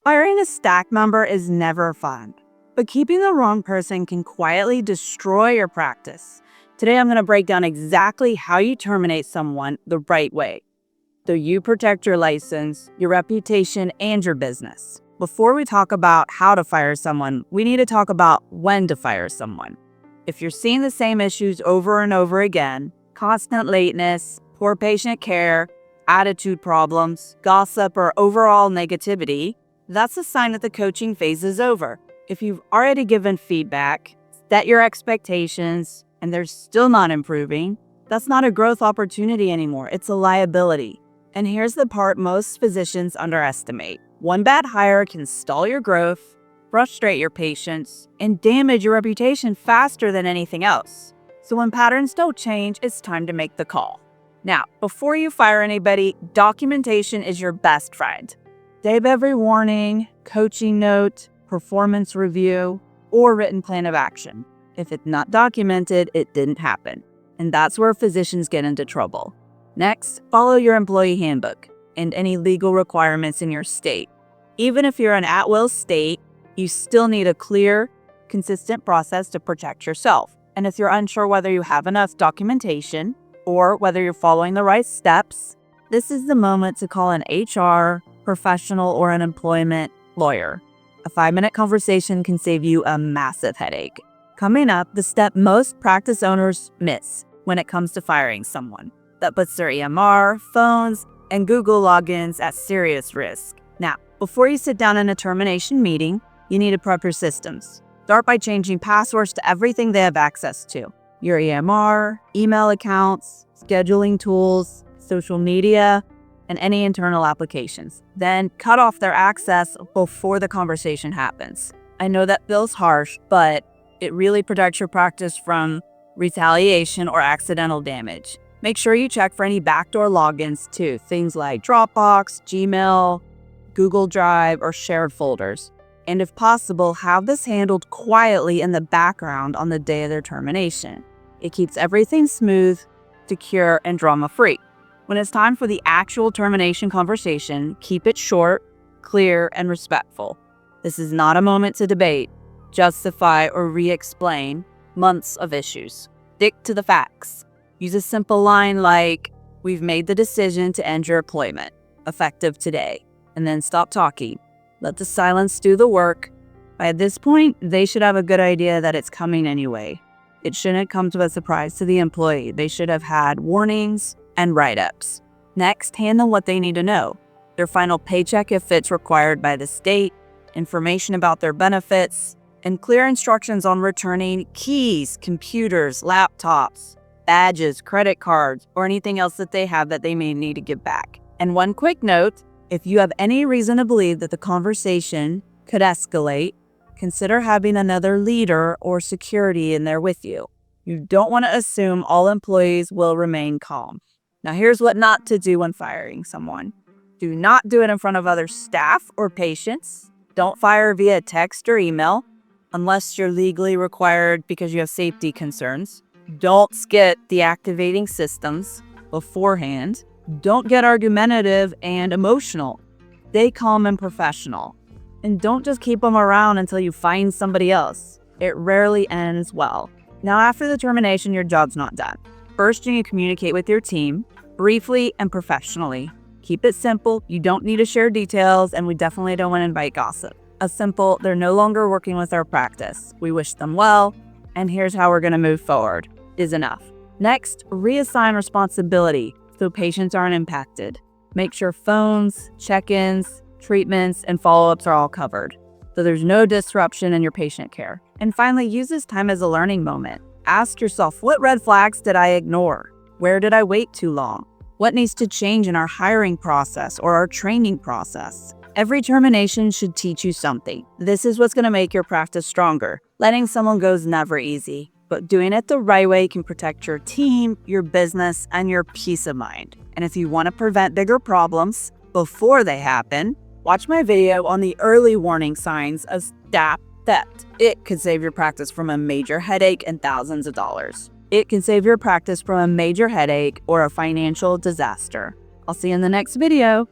Firing a staff member is never fun, but keeping the wrong person can quietly destroy your practice. Today, I'm going to break down exactly how you terminate someone the right way, so you protect your license, your reputation, and your business. Before we talk about how to fire someone, we need to talk about when to fire someone. If you're seeing the same issues over and over again, constant lateness, poor patient care, attitude problems, gossip, or overall negativity, that's a sign that the coaching phase is over. If you've already given feedback, set your expectations, and they're still not improving, that's not a growth opportunity anymore. It's a liability. And here's the part most physicians underestimate. One bad hire can stall your growth, frustrate your patients, and damage your reputation faster than anything else. So when patterns don't change, it's time to make the call. Now, before you fire anybody, documentation is your best friend. Save every warning, coaching note, performance review, or written plan of action. If it's not documented, it didn't happen. And that's where physicians get into trouble. Next, follow your employee handbook and any legal requirements in your state. Even if you're an at-will state, you still need a clear, consistent process to protect yourself. And if you're unsure whether you have enough documentation or whether you're following the right steps, this is the moment to call an HR professional or an employment lawyer. A 5-minute conversation can save you a massive headache. Coming up, the step most practice owners miss when it comes to firing someone that puts their EMR, phones, and Google logins at serious risk. Now, before you sit down in a termination meeting, you need to prep your systems. Start by changing passwords to everything they have access to. Your EMR, email accounts, scheduling tools, social media, and any internal applications. Then cut off their access before the conversation happens. I know that feels harsh, but it really protects your practice from retaliation or accidental damage. Make sure you check for any backdoor logins too, things like Dropbox, Gmail, Google Drive, or shared folders. And if possible, have this handled quietly in the background on the day of their termination. It keeps everything smooth, secure, and drama-free. When it's time for the actual termination conversation, keep it short, clear, and respectful. This is not a moment to debate, justify, or re-explain months of issues. Stick to the facts. Use a simple line like, "We've made the decision to end your employment, effective today," and then stop talking. Let the silence do the work. By this point, they should have a good idea that it's coming anyway. It shouldn't come to a surprise to the employee. They should have had warnings and write-ups. Next, hand them what they need to know. Their final paycheck if it's required by the state, information about their benefits, and clear instructions on returning keys, computers, laptops, badges, credit cards, or anything else that they have that they may need to give back. And one quick note, if you have any reason to believe that the conversation could escalate, consider having another leader or security in there with you. You don't want to assume all employees will remain calm. Now, here's what not to do when firing someone. Do not do it in front of other staff or patients. Don't fire via text or email unless you're legally required because you have safety concerns. Don't skip deactivating systems beforehand. Don't get argumentative and emotional. Stay calm and professional. And don't just keep them around until you find somebody else. It rarely ends well. Now, after the termination, your job's not done. First, you need to communicate with your team, briefly and professionally. Keep it simple. You don't need to share details, and we definitely don't want to invite gossip. A simple, "They're no longer working with our practice. We wish them well, and here's how we're going to move forward," is enough. Next, reassign responsibility so patients aren't impacted. Make sure phones, check-ins, treatments, and follow-ups are all covered, so there's no disruption in your patient care. And finally, use this time as a learning moment. Ask yourself, what red flags did I ignore? Where did I wait too long? What needs to change in our hiring process or our training process? Every termination should teach you something. This is what's going to make your practice stronger. Letting someone go is never easy, but doing it the right way can protect your team, your business, and your peace of mind. And if you want to prevent bigger problems before they happen, watch my video on the early warning signs of staff theft. It could save your practice from a major headache and thousands of dollars. It can save your practice from a major headache or a financial disaster. I'll see you in the next video.